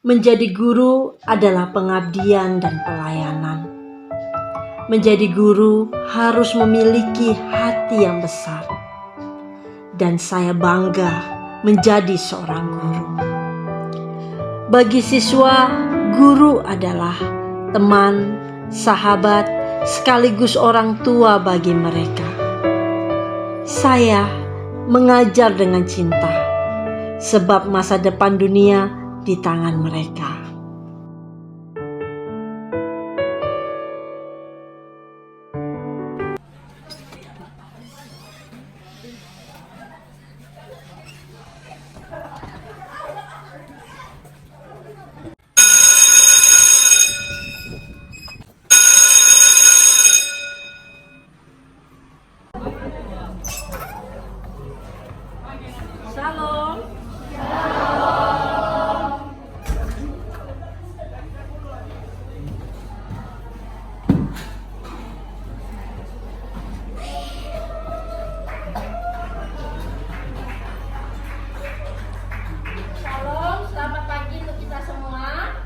Menjadi guru adalah pengabdian dan pelayanan. Menjadi guru harus memiliki hati yang besar. Dan saya bangga menjadi seorang guru. Bagi siswa, guru adalah teman, sahabat, sekaligus orang tua bagi mereka. Saya mengajar dengan cinta, sebab masa depan dunia di tangan mereka. Shalom. Shalom, selamat pagi untuk kita semua.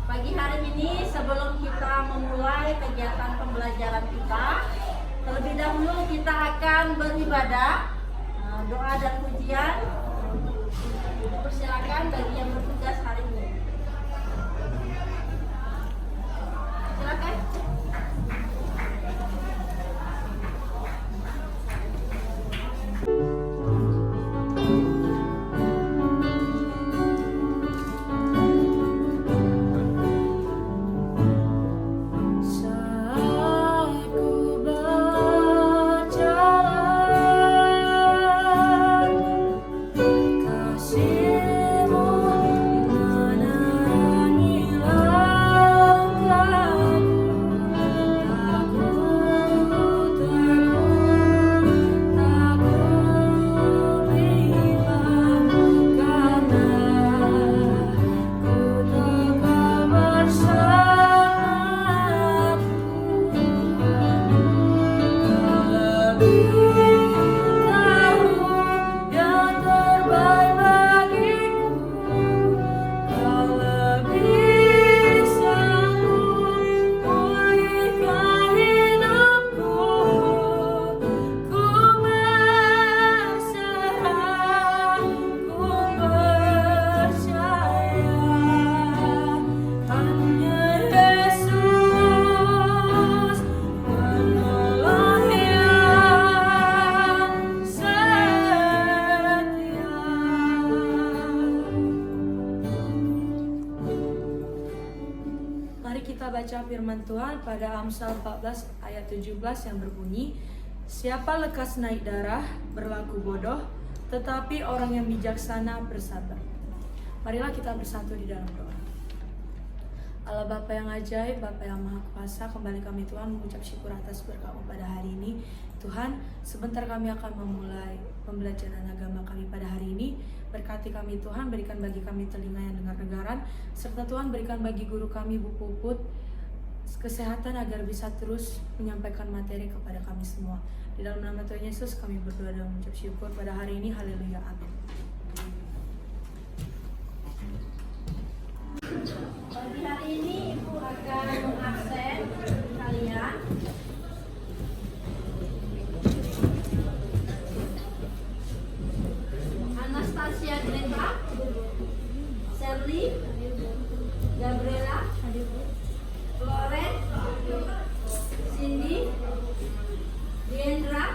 Pagi hari ini sebelum kita memulai kegiatan pembelajaran kita, terlebih dahulu kita akan beribadah, doa dan pujian. Persilakan bagi yang bertugas hari ini. Silakan. Mari kita baca firman Tuhan pada Amsal 14 ayat 17 yang berbunyi, "Siapa lekas naik darah berlaku bodoh, tetapi orang yang bijaksana bersabar." Marilah kita bersatu di dalam doa. Allah Bapa yang ajaib, Bapa yang maha kuasa, kembali kami Tuhan mengucap syukur atas berkat-Mu pada hari ini. Tuhan, sebentar kami akan memulai pembelajaran agama kami pada hari ini. Berkati kami Tuhan, berikan bagi kami telinga yang dengar-dengaran, serta Tuhan berikan bagi guru kami Bu Puput kesehatan agar bisa terus menyampaikan materi kepada kami semua. Di dalam nama Tuhan Yesus kami berdoa dan mengucap syukur pada hari ini. Haleluya, amin. Pagi hari ini Ibu akan mengabsen kalian. Anastasia Greta, Sherly, Gabriela, Loren, Cindy, Diendra,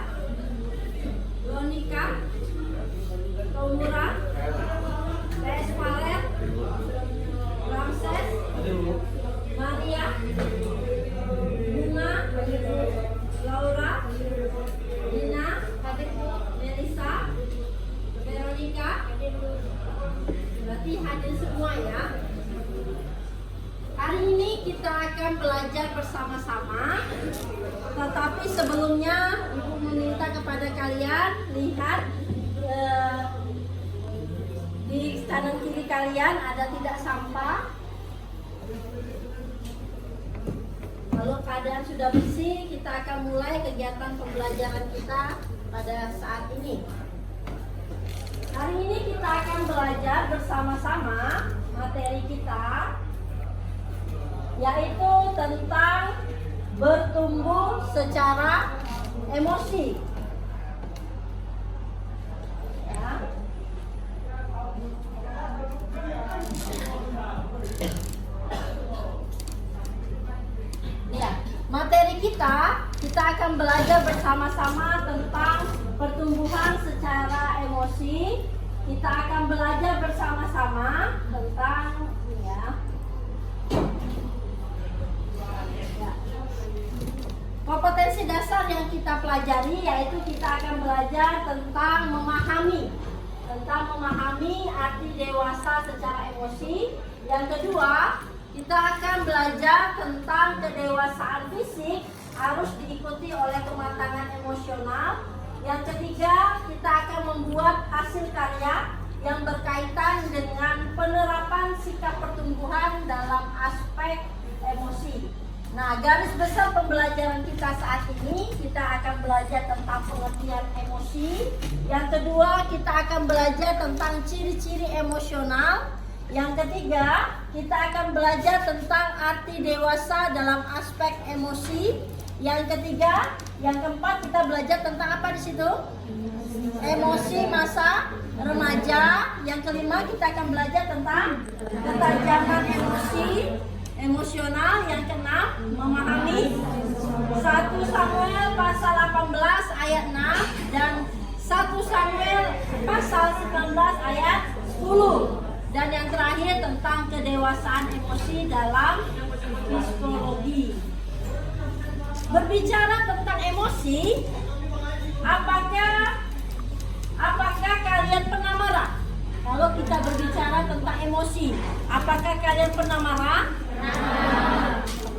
Lonika, Tomura, PS Valer, Ramses, Maria, Bunga, Laura, Dina, Melissa, Veronica. Berarti hadir semua ya. Hari ini kita akan belajar bersama-sama. Tetapi sebelumnya Ibu meminta kepada kalian lihat di kanan kiri kalian ada tidak sampah. Kalau keadaan sudah bersih, kita akan mulai kegiatan pembelajaran kita pada saat ini. Hari ini kita akan belajar bersama-sama materi kita, yaitu tentang bertumbuh secara emosi. Ya. Ya, materi kita akan belajar bersama-sama tentang pertumbuhan secara emosi. Kita akan belajar bersama-sama tentang kompetensi dasar yang kita pelajari, yaitu kita akan belajar tentang memahami arti dewasa secara emosi. Yang kedua, kita akan belajar tentang kedewasaan fisik harus diikuti oleh kematangan emosional. Yang ketiga, kita akan membuat hasil karya yang berkaitan dengan penerapan sikap pertumbuhan dalam aspek emosi. Nah, garis besar pembelajaran kita saat ini, kita akan belajar tentang pengertian emosi. Yang kedua, kita akan belajar tentang ciri-ciri emosional. Yang ketiga, kita akan belajar tentang arti dewasa dalam aspek emosi. Yang ketiga, yang keempat, kita belajar tentang apa di situ? Emosi masa remaja. Yang kelima, kita akan belajar tentang ketajaman emosi emosional. Yang keenam, memahami 1 Samuel pasal 18 ayat 6 dan 1 Samuel pasal 19 ayat 10. Dan yang terakhir tentang kedewasaan emosi dalam psikologi. Berbicara tentang emosi, apakah kalian pernah marah? Kalau kita berbicara tentang emosi, apakah kalian pernah marah?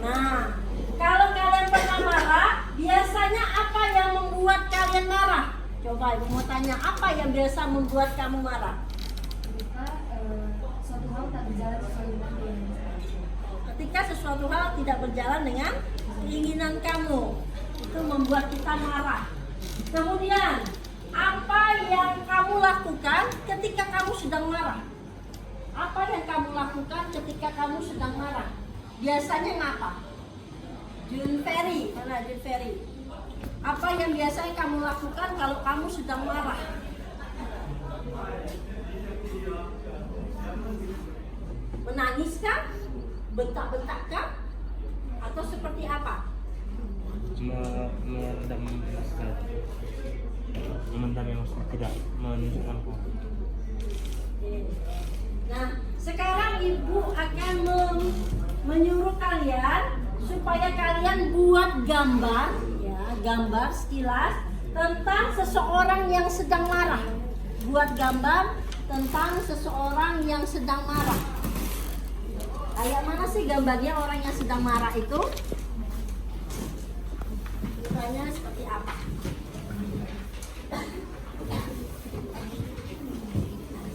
Nah, kalau kalian pernah marah, biasanya apa yang membuat kalian marah? Coba ibu mau tanya, apa yang biasa membuat kamu marah? Ketika sesuatu hal tidak berjalan dengan keinginan kamu, itu membuat kita marah. Kemudian, apa yang kamu lakukan ketika kamu sedang marah? Apa yang kamu lakukan ketika kamu sedang marah? Biasanya ngapa? Jun Ferry, mana Jun Ferry? Apa yang biasanya kamu lakukan kalau kamu sedang marah? Menangis kah? Bentak-bentak kah? Atau seperti apa? Memendam emosi, tidak menunjukkan. Nah, sekarang ibu akan menyuruh kalian supaya kalian buat gambar, ya, gambar sekilas tentang seseorang yang sedang marah. Buat gambar tentang seseorang yang sedang marah. Kayak mana sih gambarnya orang yang sedang marah itu? Mukanya seperti apa?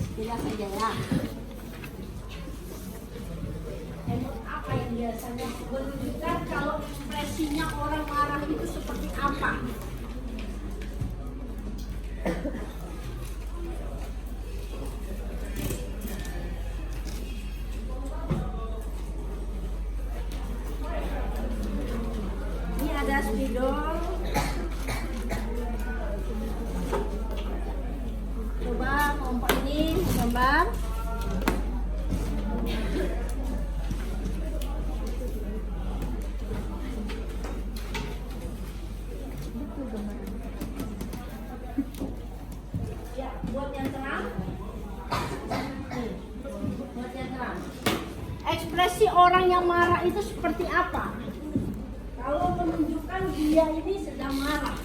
Sekilas saja ya. Apa yang biasanya menunjukkan kalau ekspresinya orang marah itu seperti apa? Ini ada spidol. Coba kelompok ini gambar. Ya, buat yang terang. Buat yang terang. Ekspresi orang yang marah itu seperti apa? Kalau menunjukkan dia ini sedang marah.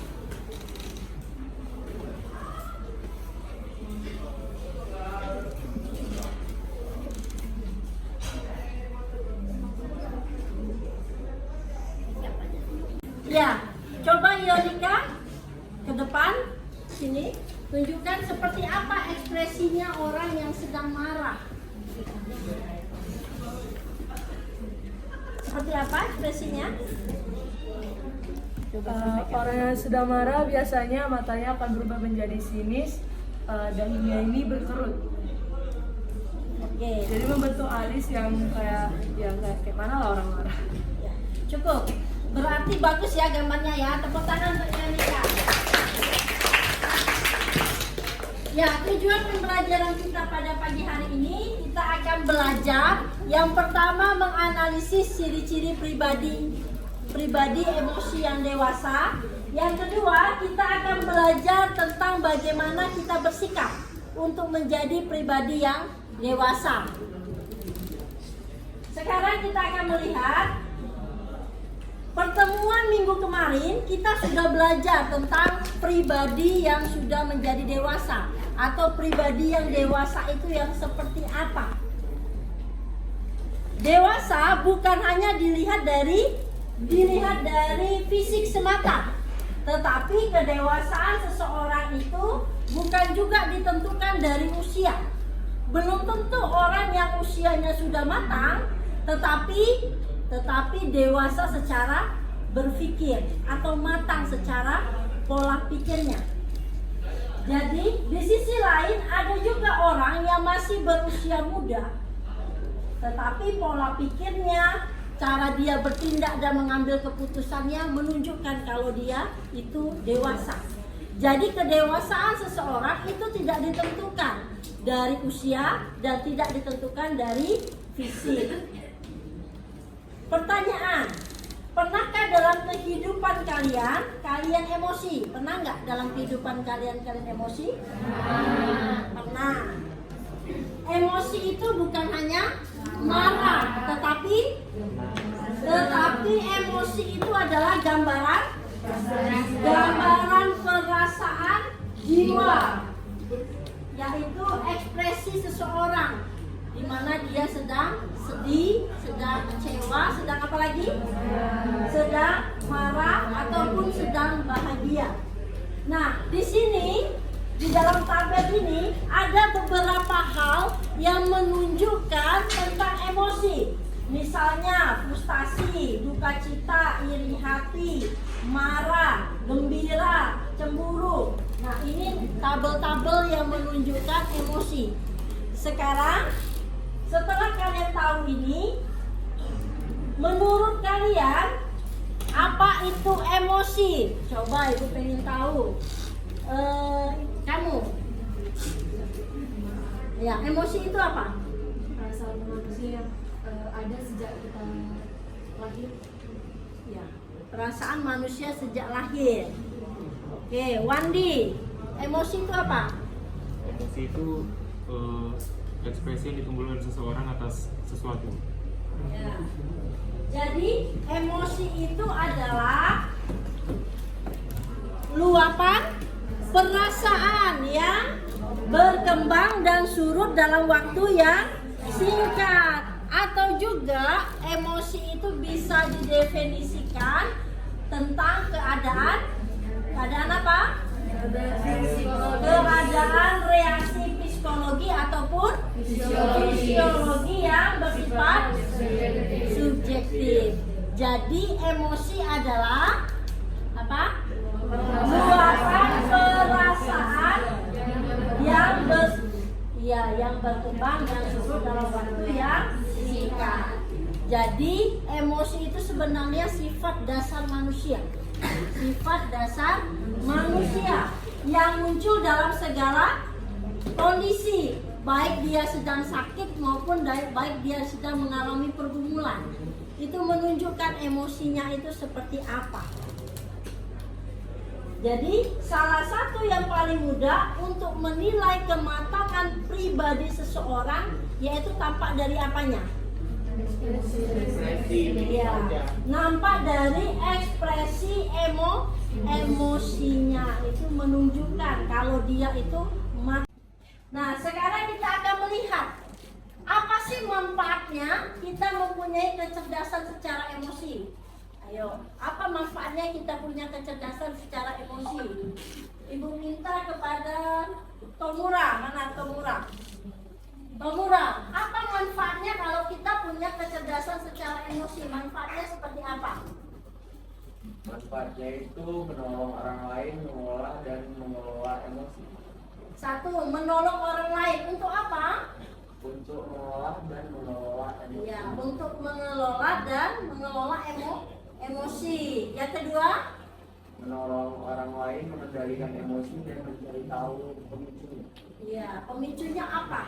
Ya, coba Yonika ke depan sini, tunjukkan seperti apa ekspresinya orang yang sedang marah. Seperti apa ekspresinya? Orang yang sedang marah biasanya matanya akan berubah menjadi sinis, dahinya ini berkerut. Oke. Jadi membentuk alis yang kayak mana lah orang marah. Ya, cukup. Berarti bagus ya gambarnya ya. Tepuk tangan untuk Yanika. Ya, tujuan pembelajaran kita pada pagi hari ini kita akan belajar yang pertama menganalisis ciri-ciri pribadi emosi yang dewasa. Yang kedua, kita akan belajar tentang bagaimana kita bersikap untuk menjadi pribadi yang dewasa. Sekarang kita akan melihat pertemuan minggu kemarin kita sudah belajar tentang pribadi yang sudah menjadi dewasa atau pribadi yang dewasa itu yang seperti apa. Dewasa bukan hanya dilihat dari fisik semata, tetapi kedewasaan seseorang itu bukan juga ditentukan dari usia. Belum tentu orang yang usianya sudah matang tetapi dewasa secara berpikir atau matang secara pola pikirnya. Jadi di sisi lain ada juga orang yang masih berusia muda tetapi pola pikirnya, cara dia bertindak dan mengambil keputusannya menunjukkan kalau dia itu dewasa. Jadi kedewasaan seseorang itu tidak ditentukan dari usia dan tidak ditentukan dari fisik. Pertanyaan, pernahkah dalam kehidupan kalian emosi? Pernah nggak dalam kehidupan kalian emosi? Pernah. Emosi itu bukan hanya marah, tetapi emosi itu adalah gambaran perasaan jiwa, yaitu ekspresi seseorang di mana dia sedang sedih, sedang kecewa, sedang apa lagi? Sedang marah ataupun sedang bahagia. Nah, di sini di dalam tabel ini ada beberapa hal yang menunjukkan tentang emosi. Misalnya frustasi, duka cita, iri hati, marah, gembira, cemburu. Nah, ini tabel-tabel yang menunjukkan emosi. Sekarang setelah kalian tahu ini, menurut kalian apa itu emosi? Coba Ibu pengen tahu. Kamu? Ya, emosi itu apa? Perasaan manusia yang ada sejak kita lahir. Ya, perasaan manusia sejak lahir. Oke, Wandi, emosi itu apa? Emosi itu ekspresi yang ditimbulkan seseorang atas sesuatu. Ya. Jadi emosi itu adalah luapan perasaan yang berkembang dan surut dalam waktu yang singkat. Atau juga emosi itu bisa didefinisikan tentang keadaan apa? Keadaan reaksi psikologi ataupun fisiologi yang bersifat subjektif. Jadi emosi adalah apa? Luapan perasaan yang berkembang dan surut dalam waktu yang singkat. Jadi emosi itu sebenarnya sifat dasar manusia. Sifat dasar manusia yang muncul dalam segala kondisi, baik dia sedang sakit maupun baik dia sedang mengalami pergumulan. Itu menunjukkan emosinya itu seperti apa. Jadi salah satu yang paling mudah untuk menilai kematangan pribadi seseorang yaitu tampak dari apanya? Ya, nampak dari ekspresi emosinya, itu menunjukkan kalau dia itu Nah, sekarang kita akan melihat apa sih manfaatnya kita mempunyai kecerdasan secara emosi. Ayo, apa manfaatnya kita punya kecerdasan secara emosi? Ibu minta kepada Tomura, mana Tomura? Tomura, apa manfaatnya kalau kita punya kecerdasan secara emosi? Manfaatnya seperti apa? Manfaatnya itu menolong orang lain mengolah dan mengelola emosi. Satu, menolong orang lain. Untuk apa? Untuk mengolah dan mengelola Ya, untuk mengelola dan mengelola emosi. Yang kedua, menolong orang lain mengendalikan emosi dan mencari tahu pemicunya. ya, pemicunya apa?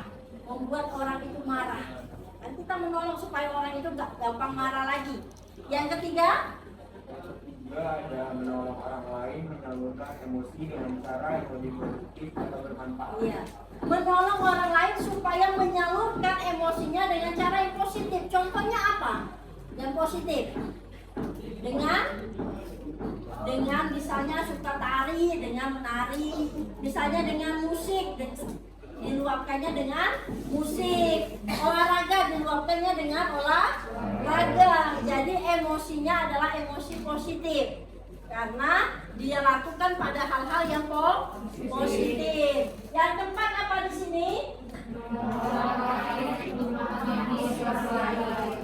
Membuat orang itu marah. Dan kita menolong supaya orang itu gak gampang marah lagi. Yang ketiga, Juga ada menolong orang lain menyalurkan emosi dengan cara yang lebih produktif atau bermanfaat. iya, menolong orang lain supaya menyalurkan emosinya dengan cara yang positif. Contohnya apa? Yang positif. Dengan misalnya suka tari, dengan menari, misalnya dengan musik, diluapkannya dengan musik, olahraga diluapkannya dengan olahraga. Jadi emosinya adalah emosi positif karena dia lakukan pada hal-hal yang positif. Yang keempat apa di sini?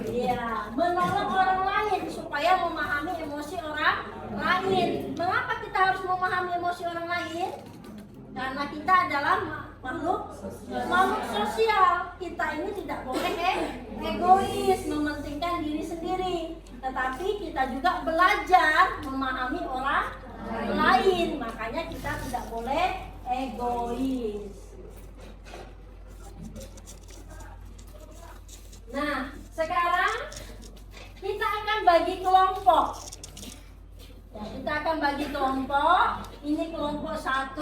Iya, menolong orang lain supaya memahami emosi orang lain. Mengapa kita harus memahami emosi orang lain? Karena kita adalah makhluk sosial. Kita ini tidak boleh egois, mementingkan diri sendiri. Tetapi kita juga belajar memahami orang lain. Makanya kita tidak boleh egois. Nah, sekarang kita akan bagi kelompok. Ya, kita akan bagi kelompok. Ini kelompok 1,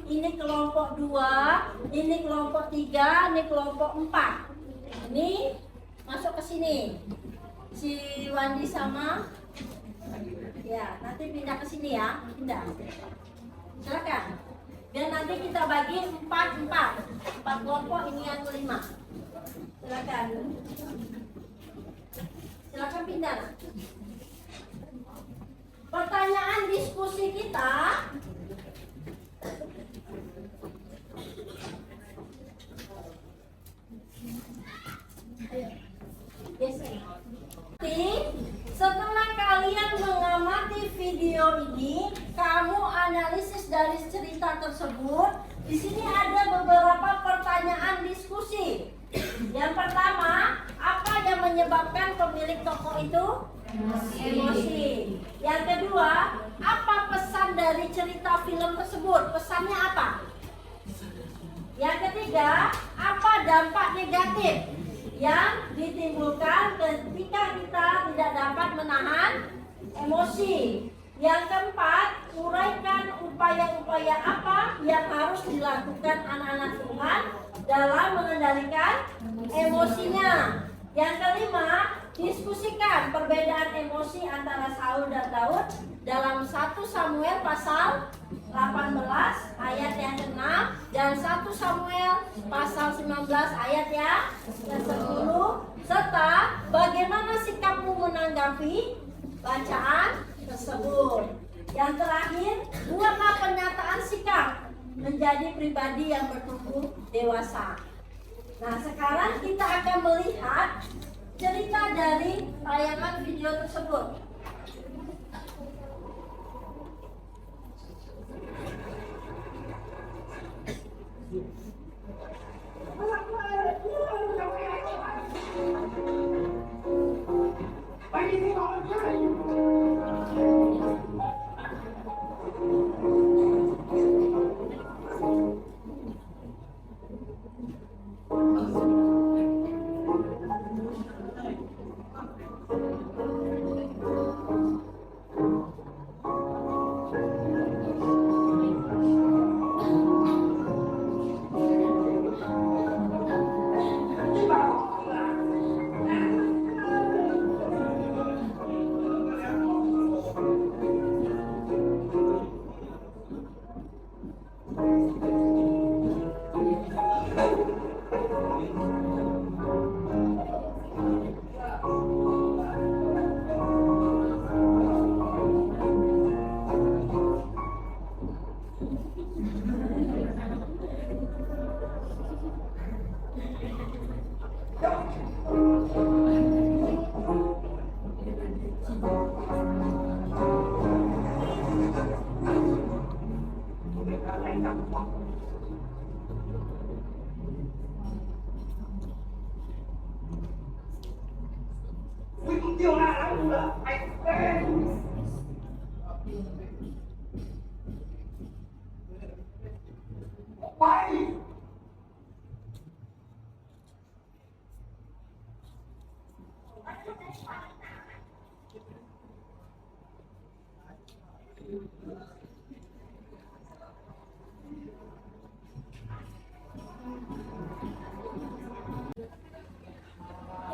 ini kelompok 2, ini kelompok 3, ini kelompok 4. Ini masuk ke sini. Si Wandi sama, ya nanti pindah ke sini ya, pindah. Silakan. Dan nanti kita bagi 4 kelompok, ini yang kelima. Silakan. Silakan pindah. Pertanyaan diskusi kita, setelah kalian mengamati video ini, kamu analisis dari cerita tersebut. Di sini ada beberapa pertanyaan diskusi. Yang pertama, apa yang menyebabkan pemilik toko itu emosi? Yang kedua, apa pesan dari cerita film tersebut? Pesannya apa? Yang ketiga, apa dampak negatif yang ditimbulkan ketika kita tidak dapat menahan emosi? Yang keempat, uraikan upaya-upaya apa yang harus dilakukan anak-anak Tuhan dalam mengendalikan emosinya. Yang kelima, diskusikan perbedaan emosi antara Saul dan Daud dalam 1 Samuel pasal 18 ayat yang ke-6 dan 1 Samuel pasal 19 ayat yang ke-10, serta bagaimana sikapmu menanggapi bacaan tersebut. Yang terakhir, buatlah pernyataan sikap menjadi pribadi yang bertumbuh dewasa. Nah, sekarang kita akan melihat cerita dari tayangan video tersebut.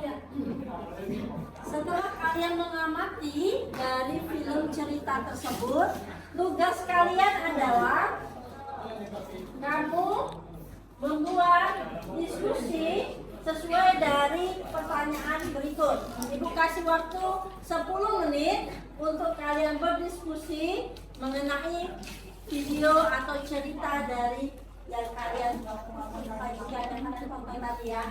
Ya. Setelah kalian mengamati dari film cerita tersebut, tugas kalian adalah kamu membuat diskusi sesuai dari pertanyaan berikut. Ibu kasih waktu 10 menit untuk kalian berdiskusi mengenai video atau cerita dari yang kalian tonton tadi ya.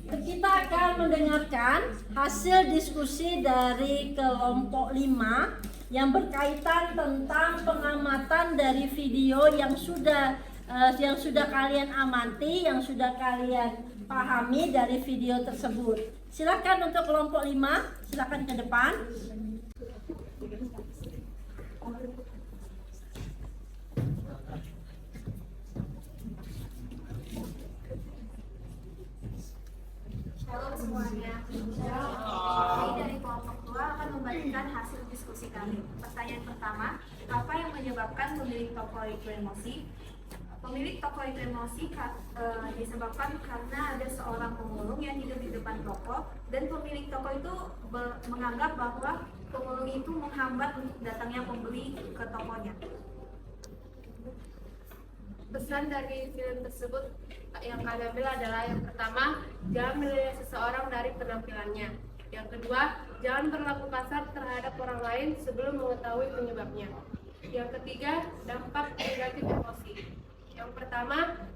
Kita akan mendengarkan hasil diskusi dari kelompok 5 yang berkaitan tentang pengamatan dari video yang sudah kalian amati, yang sudah kalian pahami dari video tersebut. Silakan untuk kelompok 5, silakan ke depan. Halo semuanya. Kami dari kelompok 2 akan membagikan hasil diskusi kami. Pertanyaan pertama, apa yang menyebabkan pemilik toko itu emosi? Pemilik toko itu emosi disebabkan karena ada seorang pemulung yang hidup di depan toko dan pemilik toko itu menganggap bahwa pemulung itu menghambat untuk datangnya pembeli ke tokonya. Pesan dari film tersebut yang kami ambil adalah yang pertama, jangan menilai seseorang dari penampilannya. Yang kedua, jangan berlaku kasar terhadap orang lain sebelum mengetahui penyebabnya. Yang ketiga, dampak negatif emosi. Yang pertama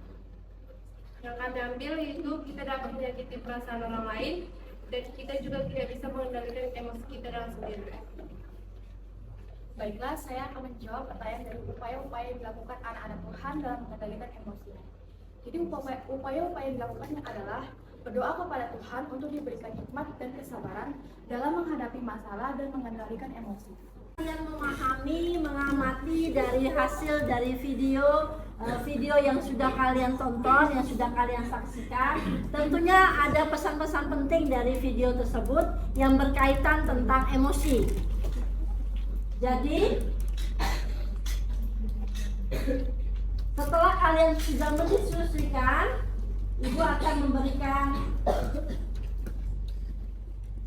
yang kami ambil yaitu kita dapat menyakiti perasaan orang lain dan kita juga tidak bisa mengendalikan emosi kita dalam sendiri. Baiklah, saya akan menjawab pertanyaan dari upaya-upaya yang dilakukan anak-anak Tuhan dalam mengendalikan emosinya. Jadi upaya-upaya yang dilakukannya adalah berdoa kepada Tuhan untuk diberikan hikmat dan kesabaran dalam menghadapi masalah dan mengendalikan emosi. Kalian memahami, mengamati dari hasil dari video yang sudah kalian tonton, yang sudah kalian saksikan. Tentunya ada pesan-pesan penting dari video tersebut yang berkaitan tentang emosi. Jadi setelah kalian sudah mendiskusikan, Ibu akan memberikan,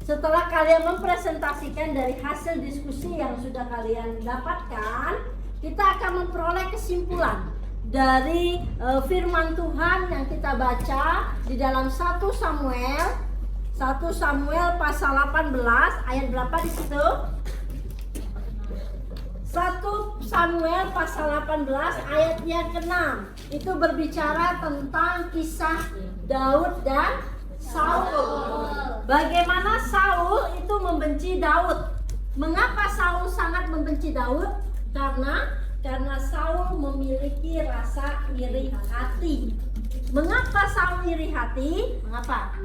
setelah kalian mempresentasikan dari hasil diskusi yang sudah kalian dapatkan, kita akan memperoleh kesimpulan dari firman Tuhan yang kita baca di dalam 1 Samuel pasal 18 ayat berapa di situ? 1 Samuel pasal 18 ayat yang ke-6 itu berbicara tentang kisah Daud dan Saul. Bagaimana Saul itu membenci Daud. Mengapa Saul sangat membenci Daud? Karena Saul memiliki rasa iri hati. Mengapa Saul iri hati? Mengapa?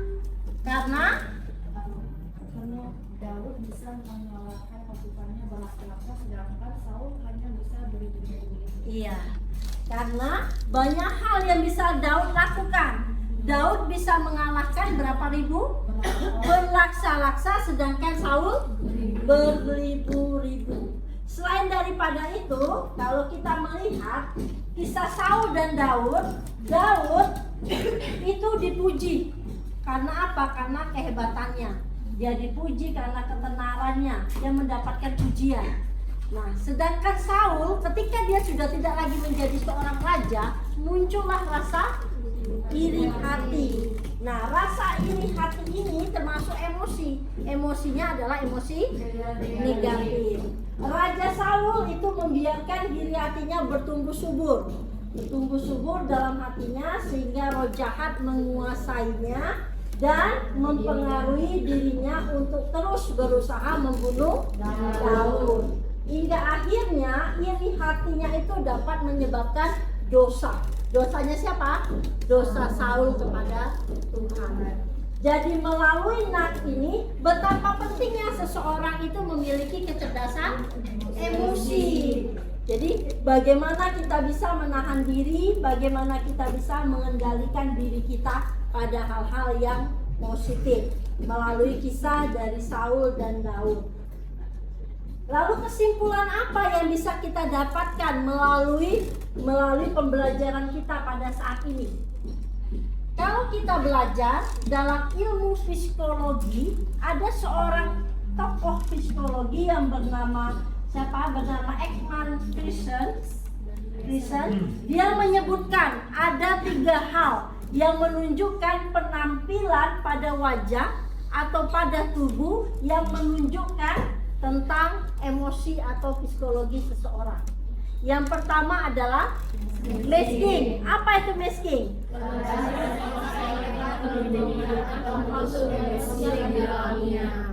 Karena Daud bisa mengalahkan pasukannya berlapis-lapis, sedangkan Saul hanya bisa beribu-ribu. iya, karena banyak hal yang bisa Daud lakukan. Daud bisa mengalahkan berapa ribu? Berlaksa-laksa, sedangkan Saul beribu-ribu. Selain daripada itu, kalau kita melihat kisah Saul dan Daud itu dipuji. Karena apa? Karena kehebatannya. Dia dipuji karena ketenarannya, dia mendapatkan pujian. Nah, sedangkan Saul ketika dia sudah tidak lagi menjadi seorang raja, muncullah rasa iri hati. Nah, rasa iri hati ini termasuk emosi. Emosinya adalah emosi negatif. Raja Saul itu membiarkan iri hatinya bertumbuh subur dalam hatinya sehingga roh jahat menguasainya dan mempengaruhi dirinya untuk terus berusaha membunuh Daud. Hingga akhirnya iri hatinya itu dapat menyebabkan dosa. Dosanya siapa? Dosa Saul kepada Tuhan. Jadi melalui NAK ini betapa pentingnya seseorang itu memiliki kecerdasan emosi. Jadi bagaimana kita bisa menahan diri, bagaimana kita bisa mengendalikan diri kita pada hal-hal yang positif melalui kisah dari Saul dan Daud. Lalu kesimpulan apa yang bisa kita dapatkan melalui pembelajaran kita pada saat ini? Kalau kita belajar dalam ilmu psikologi, ada seorang tokoh psikologi yang bernama Ekman Friesen. Dia menyebutkan ada 3 hal yang menunjukkan penampilan pada wajah atau pada tubuh yang menunjukkan tentang emosi atau psikologi seseorang. Yang pertama adalah masking. Apa itu masking?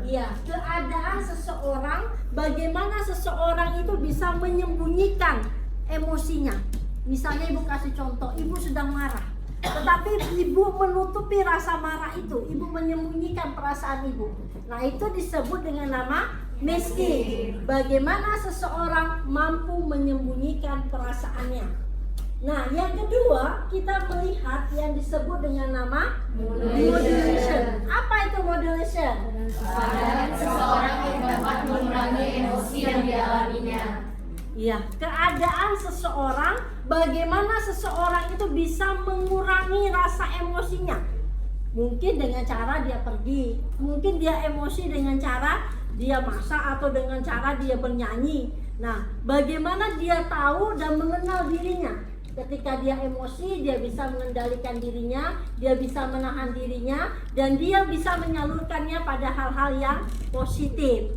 Iya, keadaan seseorang, bagaimana seseorang itu bisa menyembunyikan emosinya. Misalnya ibu kasih contoh, ibu sedang marah, tetapi ibu menutupi rasa marah itu, ibu menyembunyikan perasaan ibu. Nah, itu disebut dengan nama masking. Bagaimana seseorang mampu menyembunyikan perasaannya. Nah, yang kedua, kita melihat yang disebut dengan nama modulation. Apa itu modulation? Seseorang yang dapat mengurangi emosi yang dialaminya. Iya, keadaan seseorang, bagaimana seseorang itu bisa mengurangi rasa emosinya. Mungkin dengan cara dia pergi, mungkin dia emosi dengan cara dia masak atau dengan cara dia bernyanyi. Nah, bagaimana dia tahu dan mengenal dirinya? Ketika dia emosi, dia bisa mengendalikan dirinya, dia bisa menahan dirinya, dan dia bisa menyalurkannya pada hal-hal yang positif.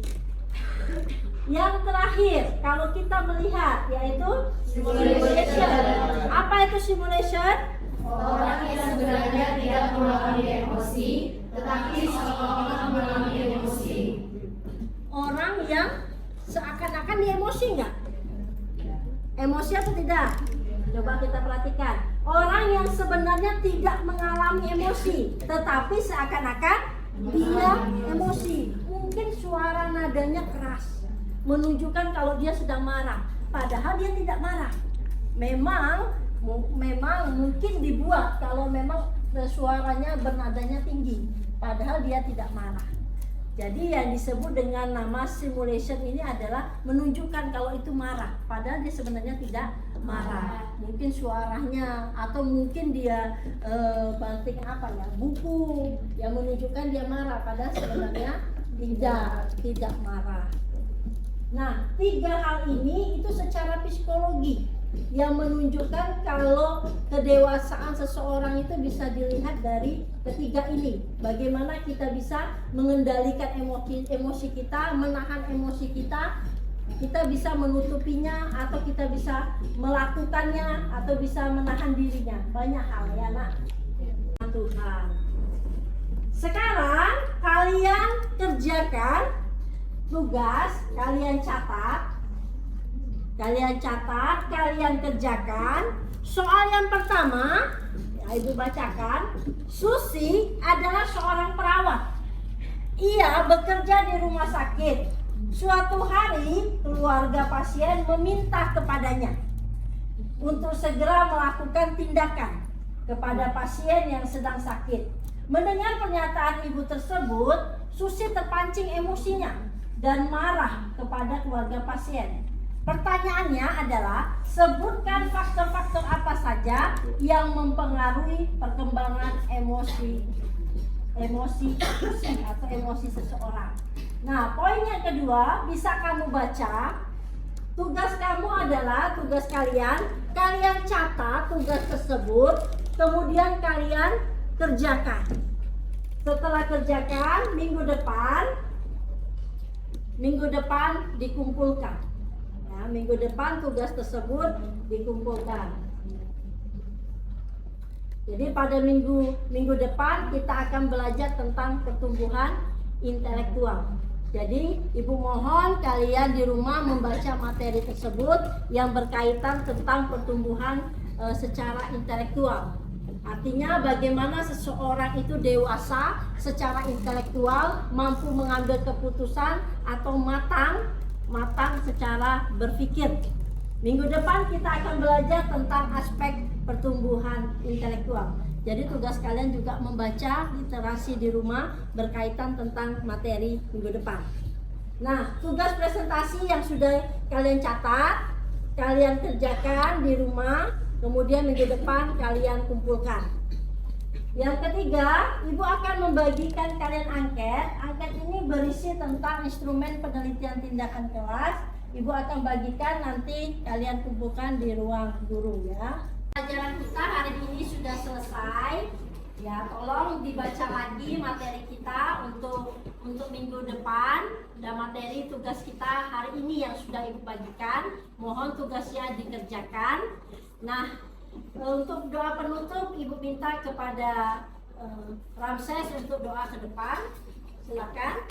Yang terakhir, kalau kita melihat, yaitu simulation. Apa itu simulation? Orang yang sebenarnya tidak mengalami emosi, tetapi seolah-olah mengalami emosi. Orang yang seakan-akan dia emosi nggak? Emosi atau tidak? Coba kita perhatikan. Orang yang sebenarnya tidak mengalami emosi, tetapi seakan-akan dia emosi. Mungkin suara nadanya keras, menunjukkan kalau dia sedang marah, padahal dia tidak marah. Memang mungkin dibuat kalau memang suaranya bernadanya tinggi, padahal dia tidak marah. Jadi yang disebut dengan nama simulation ini adalah menunjukkan kalau itu marah, padahal dia sebenarnya tidak marah. Mungkin suaranya atau mungkin dia banting buku yang menunjukkan dia marah, padahal sebenarnya tidak marah. Nah, 3 hal ini itu secara psikologi yang menunjukkan kalau kedewasaan seseorang itu bisa dilihat dari ketiga ini. Bagaimana kita bisa mengendalikan emosi kita, menahan emosi kita bisa menutupinya atau kita bisa melakukannya atau bisa menahan dirinya. Banyak hal ya nak. Tuhan. Sekarang kalian kerjakan tugas, kalian catat, kalian kerjakan. Soal yang pertama, ya, ibu bacakan. Susi adalah seorang perawat. Ia bekerja di rumah sakit. Suatu hari, keluarga pasien meminta kepadanya untuk segera melakukan tindakan kepada pasien yang sedang sakit. Mendengar pernyataan ibu tersebut, Susi terpancing emosinya dan marah kepada keluarga pasien. Pertanyaannya adalah, sebutkan faktor-faktor apa saja yang mempengaruhi perkembangan emosi Susi atau emosi seseorang. Nah, poin yang kedua bisa kamu baca. Tugas kamu adalah, tugas kalian catat tugas tersebut, kemudian kalian kerjakan. Setelah kerjakan, minggu depan dikumpulkan. Ya, minggu depan tugas tersebut dikumpulkan. Jadi pada minggu depan kita akan belajar tentang pertumbuhan intelektual. Jadi ibu mohon kalian di rumah membaca materi tersebut yang berkaitan tentang pertumbuhan secara intelektual. Artinya bagaimana seseorang itu dewasa secara intelektual, mampu mengambil keputusan atau matang secara berpikir. Minggu depan kita akan belajar tentang aspek pertumbuhan intelektual. Jadi tugas kalian juga membaca literasi di rumah berkaitan tentang materi minggu depan. Nah, tugas presentasi yang sudah kalian catat, kalian kerjakan di rumah, kemudian minggu depan kalian kumpulkan. Yang ketiga, Ibu akan membagikan kalian angket. Angket ini berisi tentang instrumen penelitian tindakan kelas. Ibu akan bagikan, nanti kalian kumpulkan di ruang guru ya. Pelajaran kita hari ini sudah selesai. Ya, tolong dibaca lagi materi kita untuk minggu depan dan materi tugas kita hari ini yang sudah Ibu bagikan. Mohon tugasnya dikerjakan. Nah, untuk doa penutup Ibu minta kepada Ramses untuk doa ke depan. Silakan.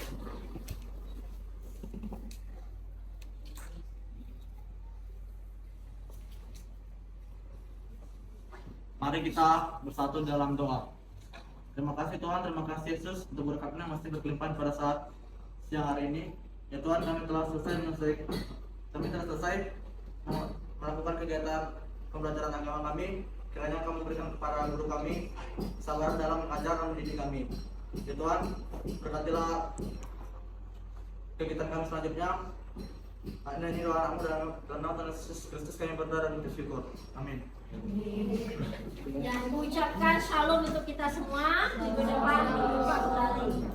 Mari kita bersatu dalam doa. Terima kasih Tuhan, terima kasih Yesus untuk berkat-Nya masih berkelimpahan pada saat siang hari ini. Ya Tuhan, kami telah selesai melakukan kegiatan pembelajaran agama kami. Kiranya Kamu berikan kepada guru kami sabar dalam mengajar dan mendidik kami. Ya Tuhan, berkatilah kegiatan kami selanjutnya. Ini doa Anakmu dalam nama Tuhan Yesus Kristus kami berdoa dan bersyukur. Amin. Yang mengucapkan shalom untuk kita semua. Minggu depan berjumpa kembali.